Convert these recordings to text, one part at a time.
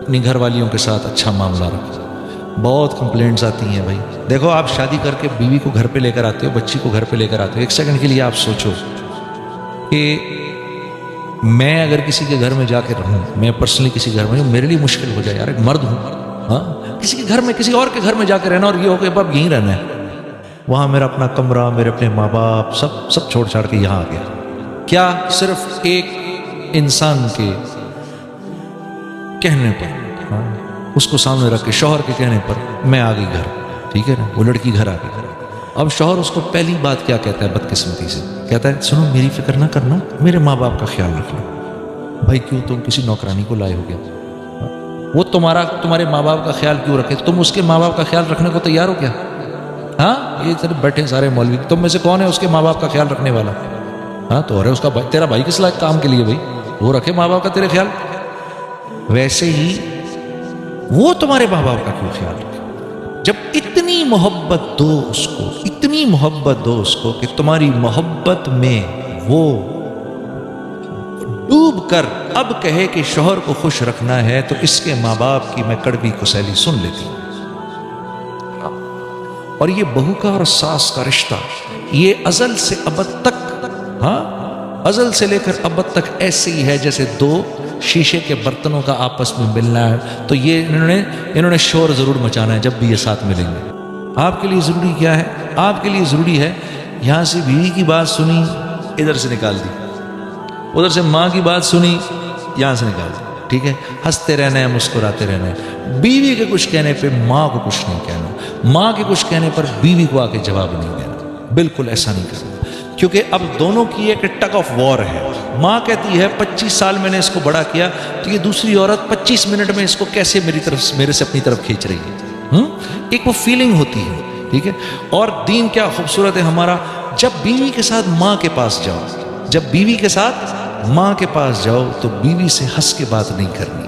اپنی گھر والیوں کے ساتھ اچھا معاملہ رکھو. بہت کمپلینٹس آتی ہیں بھائی. دیکھو آپ شادی کر کے بیوی کو گھر پہ لے کر آتے ہو, بچی کو گھر پہ لے کر آتے ہو, ایک سیکنڈ کے لیے آپ سوچو کہ میں اگر کسی کے گھر میں جا کے رہوں, میں پرسنلی کسی گھر میں, میرے لیے مشکل ہو جائے یار, ایک مرد ہوں, ہاں, کسی کے گھر میں, کسی اور کے گھر میں جا کے رہنا, اور یہ ہو کہ اب یہیں رہنا ہے, وہاں میرا اپنا کمرہ, میرے اپنے ماں باپ, سب چھوڑ چھاڑ کے یہاں آ گیا. کیا صرف ایک انسان کے کہنے پر, ہاں, اس کو سامنے رکھ کے, شوہر کے کہنے پر میں آ گئی گھر, ٹھیک ہے نا, وہ لڑکی گھر آ گئی. اب شوہر اس کو پہلی بات کیا کہتا ہے بدقسمتی سے, کہتا ہے سنو میری فکر نہ کرنا, میرے ماں باپ کا خیال رکھنا. بھائی کیوں تم کسی نوکرانی کو لائے ہو گیا؟ وہ تمہارے ماں باپ کا خیال کیوں رکھے؟ تم اس کے ماں باپ کا خیال رکھنے کو تیار ہو کیا؟ ہاں, یہ صرف بیٹھے سارے مولوی, تم میں سے کون ہے اس کے ماں باپ کا خیال رکھنے والا؟ ہاں, تو ارے اس کا بھائی, تیرا بھائی کس لائق کام کے لیے بھائی, وہ رکھے ماں باپ کا تیرے خیال. ویسے ہی وہ تمہارے ماں باپ کا کیوں خیال رکھے؟ جب اتنی محبت دو اس کو, اتنی محبت دو اس کو کہ تمہاری محبت میں وہ ڈوب کر اب کہے کہ شوہر کو خوش رکھنا ہے, تو اس کے ماں باپ کی میں کڑوی کسیلی سن لیتی ہوں. اور یہ بہو کا اور ساس کا رشتہ یہ ازل سے ابد تک, ہاں, ازل سے لے کر ابد تک ایسے ہی ہے جیسے دو شیشے کے برتنوں کا آپس میں ملنا ہے. تو یہ انہوں نے شور ضرور مچانا ہے جب بھی یہ ساتھ ملیں گے. آپ کے لیے ضروری کیا ہے؟ آپ کے لیے ضروری ہے یہاں سے بیوی کی بات سنی, ادھر سے نکال دی, ادھر سے ماں کی بات سنی, یہاں سے نکال دی, ٹھیک ہے, ہنستے رہنا ہے, مسکراتے رہنا ہے. بیوی کے کچھ کہنے پہ ماں کو کچھ نہیں کہنا, ماں کے کچھ کہنے پر بیوی کو آ کے جواب نہیں دینا. بالکل ایسا نہیں کرنا, کیونکہ اب دونوں کی ایک ٹگ آف وار ہے. ماں کہتی ہے 25 سال میں نے اس کو بڑا کیا, تو یہ دوسری عورت 25 منٹ میں اس کو کیسے میرے سے اپنی طرف کھینچ رہی ہے. ایک وہ فیلنگ ہوتی ہے, ٹھیک ہے. اور دین کیا خوبصورت ہے ہمارا, جب بیوی کے ساتھ ماں کے پاس جاؤ, جب بیوی کے ساتھ ماں کے پاس جاؤ تو بیوی سے ہنس کے بات نہیں کرنی,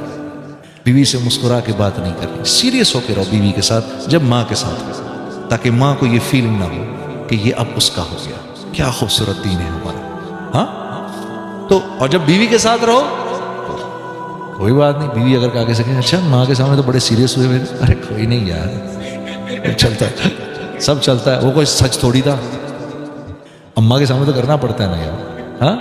بیوی سے مسکرا کے بات نہیں کرنی, سیریس ہو کے رہو بیوی کے ساتھ جب ماں کے ساتھ, تاکہ ماں کو یہ فیلنگ نہ ہو کہ یہ اب اس کا ہو گیا. کیا خوبصورت دین ہے ہمارا, ہاں. تو اور جب بیوی کے ساتھ رہو کوئی بات نہیں, بیوی اگر آگے سے کہیں اچھا ماں کے سامنے تو بڑے سیریس ہوئے, ارے کوئی نہیں یار, چلتا ہے, سب چلتا ہے, وہ کوئی سچ تھوڑی تھا, اماں کے سامنے تو کرنا پڑتا ہے نا یار, ہاں.